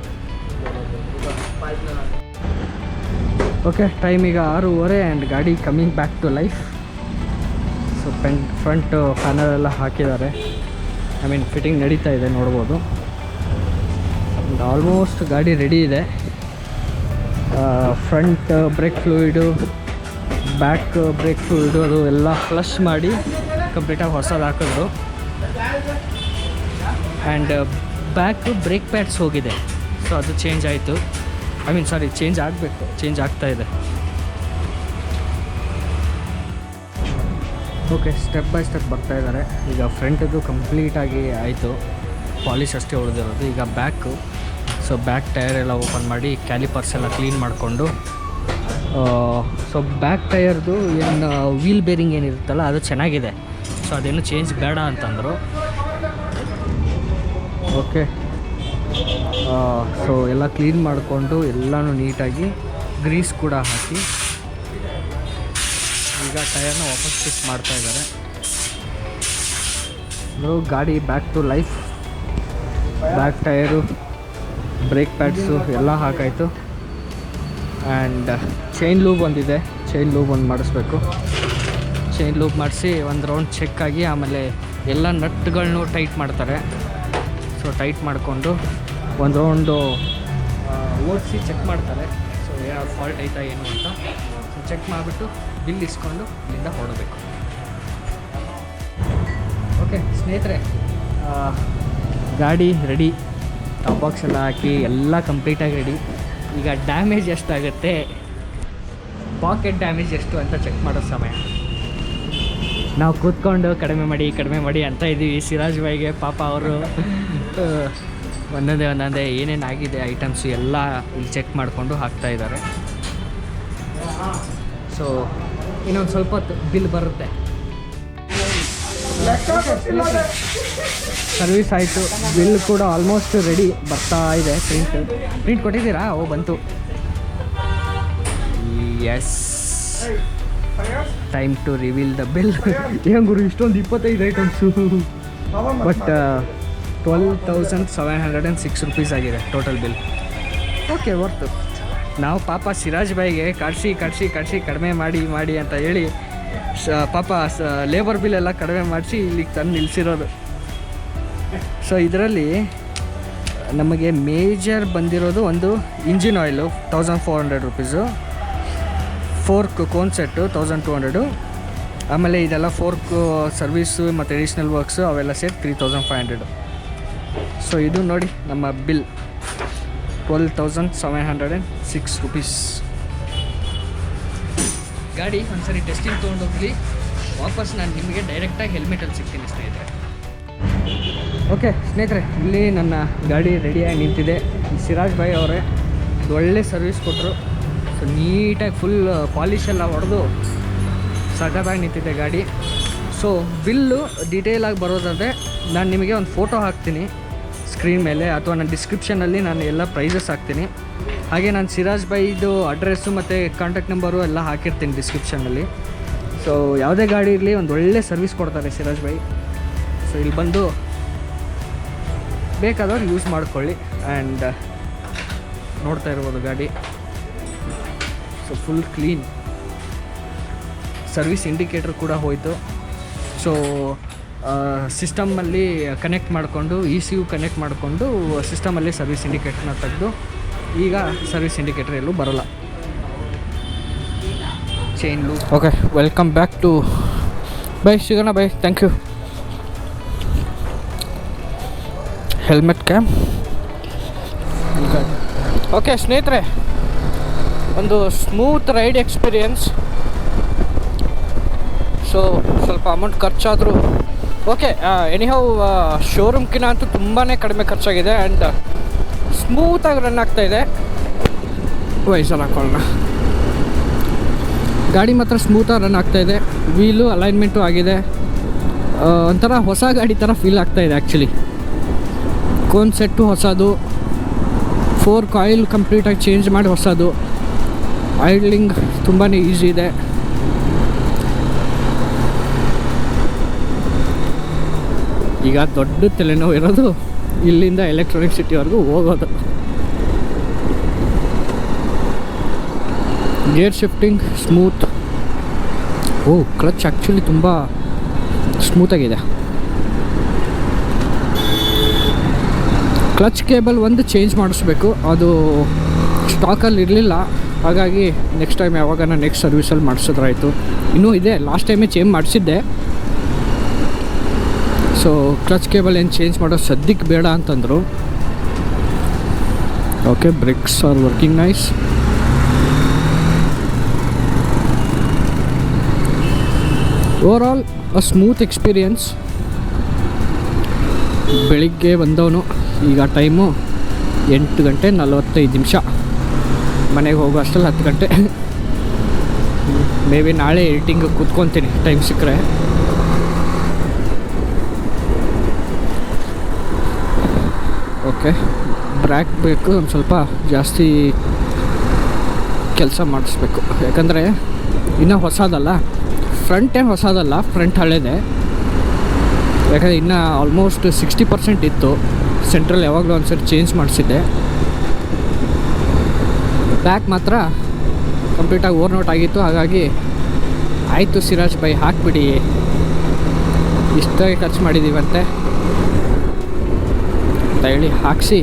ಓಕೆ, ಟೈಮ್ ಈಗ 6:30 ಆ್ಯಂಡ್ ಗಾಡಿ coming back to life. So front ಪ್ಯಾನಲೆಲ್ಲ ಹಾಕಿದ್ದಾರೆ. ಐ ಮೀನ್ ಫಿಟ್ಟಿಂಗ್ ನಡೀತಾ ಇದೆ, ನೋಡ್ಬೋದು. ಆ್ಯಂಡ್ ಆಲ್ಮೋಸ್ಟ್ ಗಾಡಿ ರೆಡಿ ಇದೆ. Front brake fluid, back brake fluid ಅದು ಎಲ್ಲ ಫ್ಲಶ್ ಮಾಡಿ ಕಂಪ್ಲೀಟಾಗಿ ಹೊಸದು ಹಾಕಿದ್ರು. ಆ್ಯಂಡ್ ಬ್ಯಾಕ್ ಬ್ರೇಕ್ ಪ್ಯಾಡ್ಸ್ ಹೋಗಿದೆ, ಸೊ ಅದು ಚೇಂಜ್ ಆಯಿತು. ಚೇಂಜ್ ಆಗಬೇಕು, ಚೇಂಜ್ ಆಗ್ತಾ ಇದೆ. ಓಕೆ, ಸ್ಟೆಪ್ ಬೈ ಸ್ಟೆಪ್ ಬರ್ತಾ ಇದ್ದಾರೆ. ಈಗ ಫ್ರಂಟದು ಕಂಪ್ಲೀಟಾಗಿ ಆಯಿತು, ಪಾಲಿಶ್ ಅಷ್ಟೇ ಉಳಿದಿರೋದು. ಈಗ ಬ್ಯಾಕು, ಸೊ ಬ್ಯಾಕ್ ಟೈರ್ ಎಲ್ಲ ಓಪನ್ ಮಾಡಿ ಕ್ಯಾಲಿಪರ್ಸ್ ಎಲ್ಲ ಕ್ಲೀನ್ ಮಾಡಿಕೊಂಡು, ಸೊ ಬ್ಯಾಕ್ ಟೈರ್ದು ಏನು ವೀಲ್ ಬೇರಿಂಗ್ ಏನಿರುತ್ತಲ್ಲ ಅದು ಚೆನ್ನಾಗಿದೆ. ಸೊ ಅದೇನು ಚೇಂಜ್ ಬೇಡ ಅಂತಂದರು. ಓಕೆ, ಸೊ ಎಲ್ಲ ಕ್ಲೀನ್ ಮಾಡಿಕೊಂಡು ಎಲ್ಲನೂ ನೀಟಾಗಿ ಗ್ರೀಸ್ ಕೂಡ ಹಾಕಿ ಈಗ ಟೈರ್ನ ವಾಪಸ್ ಫಿಟ್ ಮಾಡ್ತಾ ಇದ್ದಾರೆ. ಗಾಡಿ back to life. Back tyre, brake pads ಎಲ್ಲ ಹಾಕಾಯಿತು. ಆ್ಯಂಡ್ ಚೈನ್ ಲೂಬ್ ಒಂದಿದೆ, ಚೈನ್ ಲೂಬ್ ಒಂದು ಮಾಡಿಸ್ಬೇಕು. ಚೈನ್ ಲೂಬ್ ಮಾಡಿಸಿ ಒಂದು ರೌಂಡ್ ಚೆಕ್ ಆಗಿ ಆಮೇಲೆ ಎಲ್ಲ ನಟ್ಗಳನ್ನೂ ಟೈಟ್ ಮಾಡ್ತಾರೆ. ಸೊ ಟೈಟ್ ಮಾಡಿಕೊಂಡು ಒಂದು ರೌಂಡು ಓಡಿಸಿ ಚೆಕ್ ಮಾಡ್ತಾರೆ. ಸೊ ಯಾವ ಫಾಲ್ಟ್ ಐತಾ ಏನು ಅಂತ. ಸೊ ಚೆಕ್ ಮಾಡಿಬಿಟ್ಟು ಬಿಲ್ ಇಸ್ಕೊಂಡು ಇಲ್ಲಿಂದ ಹೊರಡಬೇಕು. ಓಕೆ ಸ್ನೇಹಿತರೆ, ಗಾಡಿ ರೆಡಿ. ಟಾಪ್ ಬಾಕ್ಸ್ ಎಲ್ಲ ಹಾಕಿ ಎಲ್ಲ ಕಂಪ್ಲೀಟಾಗಿ ರೆಡಿ. ಈಗ ಡ್ಯಾಮೇಜ್ ಎಷ್ಟಾಗುತ್ತೆ, ಪಾಕೆಟ್ ಡ್ಯಾಮೇಜ್ ಎಷ್ಟು ಅಂತ ಚೆಕ್ ಮಾಡೋ ಸಮಯ. ನಾವು ಕೂತ್ಕೊಂಡು ಕಡಿಮೆ ಮಾಡಿ ಅಂತ ಇದ್ದೀವಿ. ಸಿರಾಜ್ ಬಾಯ್ಗೆ ಪಾಪ ಅವರು ಒಂದೊಂದೇ ಏನೇನಾಗಿದೆ ಐಟಮ್ಸ್ ಎಲ್ಲ ಇಲ್ಲಿ ಚೆಕ್ ಮಾಡಿಕೊಂಡು ಹಾಕ್ತಾಯಿದ್ದಾರೆ. ಸೊ ಇನ್ನೊಂದು ಸ್ವಲ್ಪ ಹೊತ್ತು ಬಿಲ್ ಬರುತ್ತೆ. ಸರ್ವಿಸ್ ಆಯಿತು, ಬಿಲ್ ಕೂಡ ಆಲ್ಮೋಸ್ಟ್ ರೆಡಿ ಬರ್ತಾ ಇದೆ. ಪ್ರಿಂಟ್ ಕೊಟ್ಟಿದ್ದೀರಾ? ಬಂತು. Yes, time to reveal the bill. ಏನು ಗುರು ಇಷ್ಟೊಂದು 25 ಐಟಮ್ಸು, ಬಟ್ 12,706 ರೂಪೀಸ್ ಆಗಿದೆ ಟೋಟಲ್ ಬಿಲ್. Okay, worth. ನಾವು ಪಾಪ ಸಿರಾಜ್ ಬಾಯ್ಗೆ ಕಡಿಸಿ ಕಡಿಮೆ ಮಾಡಿ ಅಂತ ಹೇಳಿ ಪಾಪ ಲೇಬರ್ ಬಿಲ್ ಎಲ್ಲ ಕಡಿಮೆ ಮಾಡಿಸಿ ಇಲ್ಲಿಗೆ ತಂದು ನಿಲ್ಲಿಸಿರೋದು. ಸೊ ಇದರಲ್ಲಿ ನಮಗೆ ಮೇಜರ್ ಬಂದಿರೋದು ಒಂದು engine oil 1,400 rupees, fork cone set 1,200, ಆಮೇಲೆ ಇದೆಲ್ಲ ಫೋರ್ಕ್ ಸರ್ವೀಸು ಮತ್ತು ಎಡಿಷ್ನಲ್ ವರ್ಕ್ಸು ಅವೆಲ್ಲ ಸೇರಿ 3,500. ಸೊ ಇದು ನೋಡಿ ನಮ್ಮ ಬಿಲ್ 12,706 ರೂಪೀಸ್. ಗಾಡಿ ಒಂದ್ಸರಿ ಟೆಸ್ಟಿಂಗ್ ತೊಗೊಂಡೋಗ್ಲಿ, ವಾಪಸ್ ನಾನು ನಿಮಗೆ ಡೈರೆಕ್ಟಾಗಿ ಹೆಲ್ಮೆಟಲ್ಲಿ ಸಿಗ್ತೀನಿ ಸ್ನೇಹಿತರೆ. ಓಕೆ ಸ್ನೇಹಿತರೆ, ಇಲ್ಲಿ ನನ್ನ ಗಾಡಿ ರೆಡಿಯಾಗಿ ನಿಂತಿದೆ. ಸಿರಾಜ್ ಭಾಯ್ ಅವರೇ ಒಳ್ಳೆ ಸರ್ವಿಸ್ ಕೊಟ್ಟರು. ಸೊ ನೀಟಾಗಿ ಫುಲ್ ಪಾಲಿಶ್ ಎಲ್ಲ ಹೊಡೆದು ಸಗದಾಗಿ ನಿಂತಿದೆ ಗಾಡಿ. ಸೊ ಬಿಲ್ಲು ಡೀಟೇಲಾಗಿ ಬರೋದಾದರೆ ನಾನು ನಿಮಗೆ ಒಂದು ಫೋಟೋ ಹಾಕ್ತೀನಿ ಸ್ಕ್ರೀನ್ ಮೇಲೆ, ಅಥವಾ ನಾನು ಡಿಸ್ಕ್ರಿಪ್ಷನಲ್ಲಿ ನಾನು ಎಲ್ಲ ಪ್ರೈಸಸ್ ಹಾಕ್ತೀನಿ. ಹಾಗೆ ನಾನು ಸಿರಾಜ್ ಬೈದು ಅಡ್ರೆಸ್ಸು ಮತ್ತು ಕಾಂಟ್ಯಾಕ್ಟ್ ನಂಬರು ಎಲ್ಲ ಹಾಕಿರ್ತೀನಿ ಡಿಸ್ಕ್ರಿಪ್ಷನಲ್ಲಿ. ಸೊ ಯಾವುದೇ ಗಾಡಿ ಇರಲಿ ಒಂದು ಒಳ್ಳೆ ಸರ್ವಿಸ್ ಕೊಡ್ತಾರೆ ಸಿರಾಜ್ ಬೈ. ಸೊ ಇಲ್ಲಿ ಬಂದು ಬೇಕಾದವ್ರು ಯೂಸ್ ಮಾಡ್ಕೊಳ್ಳಿ. ಆ್ಯಂಡ್ ನೋಡ್ತಾ ಇರ್ಬೋದು ಗಾಡಿ. So full clean. Service indicator ಕೂಡ ಹೋಯಿತು. ಸೊ ಸಿಸ್ಟಮಲ್ಲಿ ಕನೆಕ್ಟ್ ಮಾಡಿಕೊಂಡು ECU ಕನೆಕ್ಟ್ ಮಾಡಿಕೊಂಡು ಸಿಸ್ಟಮಲ್ಲಿ ಸರ್ವಿಸ್ ಇಂಡಿಕೇಟ್ರನ್ನ ತೆಗೆದು ಈಗ ಸರ್ವಿಸ್ ಇಂಡಿಕೇಟ್ರ್ ಎಲ್ಲೂ ಬರೋಲ್ಲ. Chain lube. Okay, welcome back to bye. ಸಿಗೋಣ bye. Thank you. Helmet cam. Okay ಸ್ನೇಹಿತರೆ, ಒಂದು ಸ್ಮೂತ್ ರೈಡ್ ಎಕ್ಸ್ಪೀರಿಯನ್ಸ್. ಸೊ ಸ್ವಲ್ಪ ಅಮೌಂಟ್ ಖರ್ಚಾದರೂ ಓಕೆ. ಎನಿಹೌ ಶೋರೂಮ್ಕಿನ ಅಂತೂ ತುಂಬಾ ಕಡಿಮೆ ಖರ್ಚಾಗಿದೆ ಆ್ಯಂಡ್ ಸ್ಮೂತಾಗಿ ರನ್ ಆಗ್ತಾಯಿದೆ. ವಯಸ್ಸಲ್ಲಿ ಹಾಕೊಳ್ಳೋಣ. ಗಾಡಿ ಮಾತ್ರ ಸ್ಮೂತಾಗಿ ರನ್ ಆಗ್ತಾಯಿದೆ. ವೀಲು ಅಲೈನ್ಮೆಂಟು ಆಗಿದೆ. ಒಂಥರ ಹೊಸ ಗಾಡಿ ಥರ ಫೀಲ್ ಆಗ್ತಾಯಿದೆ ಆ್ಯಕ್ಚುಲಿ. ಕೋನ್ ಸೆಟ್ಟು ಹೊಸದು, 4 ಕಾಯಿಲ್ ಕಂಪ್ಲೀಟಾಗಿ ಚೇಂಜ್ ಮಾಡಿ ಹೊಸದು. ಐಡ್ಲಿಂಗ್ ತುಂಬಾ ಈಸಿ ಇದೆ. ಈಗ ದೊಡ್ಡ ತಲೆನೋವು ಇರೋದು ಇಲ್ಲಿಂದ ಎಲೆಕ್ಟ್ರಾನಿಕ್ ಸಿಟಿವರೆಗೂ ಹೋಗೋದು. Gear shifting smooth. Clutch actually ತುಂಬ ಸ್ಮೂತಾಗಿದೆ. ಕ್ಲಚ್ ಕೇಬಲ್ ಒಂದು ಚೇಂಜ್ ಮಾಡಿಸ್ಬೇಕು, ಅದು ಸ್ಟಾಕಲ್ಲಿ ಇರಲಿಲ್ಲ. ಹಾಗಾಗಿ ನೆಕ್ಸ್ಟ್ ಟೈಮ್ ಯಾವಾಗ ನಾನು ನೆಕ್ಸ್ಟ್ ಸರ್ವಿಸಲ್ಲಿ ಮಾಡಿಸಿದ್ರಾಯ್ತು. ಇನ್ನೂ ಇದೆ, ಲಾಸ್ಟ್ ಟೈಮೇ ಚೇಂಜ್ ಮಾಡಿಸಿದ್ದೆ. ಸೊ ಕ್ಲಚ್ ಕೇಬಲ್ ಏನು ಚೇಂಜ್ ಮಾಡೋದು ಸದ್ಯಕ್ಕೆ ಬೇಡ ಅಂತಂದರು. Okay, brakes are working nice. Overall a smooth experience. ಬೆಳಿಗ್ಗೆ ಬಂದವನು, ಈಗ ಟೈಮು 8:45. ಮನೆಗೆ ಹೋಗೋ ಅಷ್ಟರಲ್ಲಿ 10 ಗಂಟೆ. ಮೇ ಬಿ ನಾಳೆ ಎಡಿಟಿಂಗ್ ಕೂತ್ಕೊತೀನಿ ಟೈಮ್ ಸಿಕ್ಕರೆ. ಓಕೆ, ಬ್ರೇಕ್ ಬೇಕು, ಒಂದು ಸ್ವಲ್ಪ ಜಾಸ್ತಿ ಕೆಲಸ ಮಾಡಿಸ್ಬೇಕು. ಯಾಕಂದರೆ ಇನ್ನೂ ಹೊಸದಲ್ಲ, ಫ್ರಂಟ್ ಏನು ಹೊಸದಲ್ಲ, ಫ್ರಂಟ್ ಹಳೇದೆ. ಯಾಕಂದರೆ ಇನ್ನೂ ಆಲ್ಮೋಸ್ಟ್ 60% ಇತ್ತು. ಸೆಂಟ್ರಲ್ ಯಾವಾಗಲೂ ಒಂದ್ಸರಿ ಚೇಂಜ್ ಮಾಡಿಸಿದ್ದೆ. ಬ್ಯಾಕ್ ಮಾತ್ರ ಕಂಪ್ಲೀಟಾಗಿ ಓವರ್ನೋಟ್ ಆಗಿತ್ತು. ಹಾಗಾಗಿ ಆಯಿತು ಸಿರಾಜ್ ಬೈ ಹಾಕಿಬಿಡಿ, ಇಷ್ಟಾಗಿ ಖರ್ಚು ಮಾಡಿದ್ದೀವಂತೆ ಅಂತ ಹೇಳಿ ಹಾಕಿಸಿ.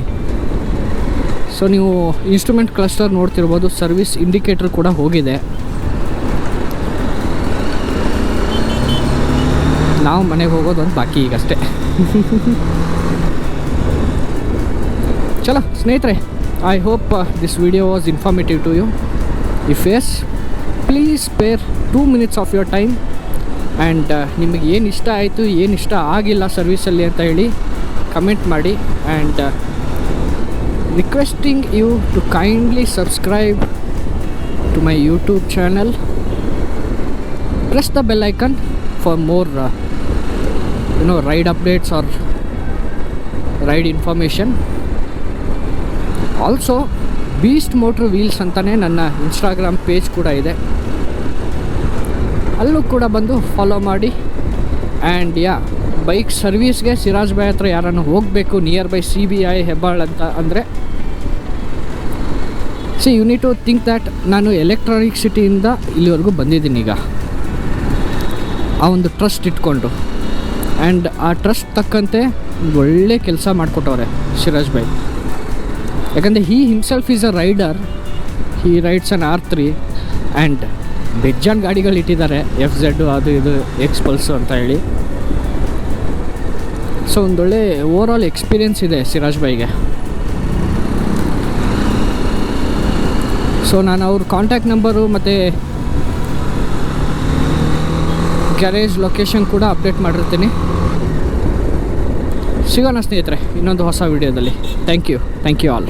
ಸೊ ನೀವು ಇನ್ಸ್ಟ್ರೂಮೆಂಟ್ ಕ್ಲಸ್ಟರ್ ನೋಡ್ತಿರ್ಬೋದು, ಸರ್ವಿಸ್ ಇಂಡಿಕೇಟ್ರ್ ಕೂಡ ಹೋಗಿದೆ. ನಾವು ಮನೆಗೆ ಹೋಗೋದು ಒಂದು ಬಾಕಿ ಈಗಷ್ಟೇ. ಚಲೋ ಸ್ನೇಹಿತರೆ, I hope this video was informative to you. If yes, please spare 2 minutes of your time. And ನಿಮಗೆ ಏನು ಇಷ್ಟ ಆಯಿತು, ಏನು ಇಷ್ಟ ಆಗಿಲ್ಲ ಸರ್ವಿಸಲ್ಲಿ ಅಂತ ಹೇಳಿ ಕಮೆಂಟ್ ಮಾಡಿ. And requesting you to kindly subscribe to my YouTube channel. Press the bell icon for more ride updates or ride information. Also Beast Motor Wheels ಅಂತಲೇ ನನ್ನ ಇನ್ಸ್ಟಾಗ್ರಾಮ್ ಪೇಜ್ ಕೂಡ ಇದೆ, ಅಲ್ಲೂ ಕೂಡ ಬಂದು ಫಾಲೋ ಮಾಡಿ. ಆ್ಯಂಡ್ ಬೈಕ್ ಸರ್ವೀಸ್ಗೆ ಸಿರಾಜ್ ಬಾಯ್ ಹತ್ರ ಯಾರನ್ನು ಹೋಗಬೇಕು ನಿಯರ್ ಬೈ CBI ಹೆಬ್ಬಾಳ್ ಅಂತ ಅಂದರೆ, you need to think that ನಾನು ಎಲೆಕ್ಟ್ರಾನಿಕ್ ಸಿಟಿಯಿಂದ ಇಲ್ಲಿವರೆಗೂ ಬಂದಿದ್ದೀನಿ ಈಗ, ಆ ಒಂದು ಟ್ರಸ್ಟ್ ಇಟ್ಕೊಂಡು. ಆ್ಯಂಡ್ ಆ ಟ್ರಸ್ಟ್ ತಕ್ಕಂತೆ ಒಳ್ಳೆ ಕೆಲಸ ಮಾಡಿಕೊಟ್ಟವ್ರೆ ಸಿರಾಜ್ ಬಾಯ್. ಯಾಕಂದರೆ he himself is a rider. He rides on R3 and ಬೆಜ್ಜಾನ್ ಗಾಡಿಗಳು ಇಟ್ಟಿದ್ದಾರೆ, FZ ಅದು ಇದು ಎಕ್ಸ್ಪಲ್ಸು ಅಂತ ಹೇಳಿ. ಸೊ ಒಂದೊಳ್ಳೆ ಓವರಾಲ್ ಎಕ್ಸ್ಪೀರಿಯೆನ್ಸ್ ಇದೆ ಸಿರಾಜ್ ಬಾಯ್ಗೆ. ಸೊ ನಾನು ಅವ್ರ ಕಾಂಟ್ಯಾಕ್ಟ್ ನಂಬರು ಮತ್ತು ಗ್ಯಾರೇಜ್ ಲೊಕೇಶನ್ ಕೂಡ ಅಪ್ಡೇಟ್ ಮಾಡಿರ್ತೀನಿ. ಸಿಗೋಣ ಸ್ನೇಹಿತರೆ ಇನ್ನೊಂದು ಹೊಸ ವಿಡಿಯೋದಲ್ಲಿ. Thank you all.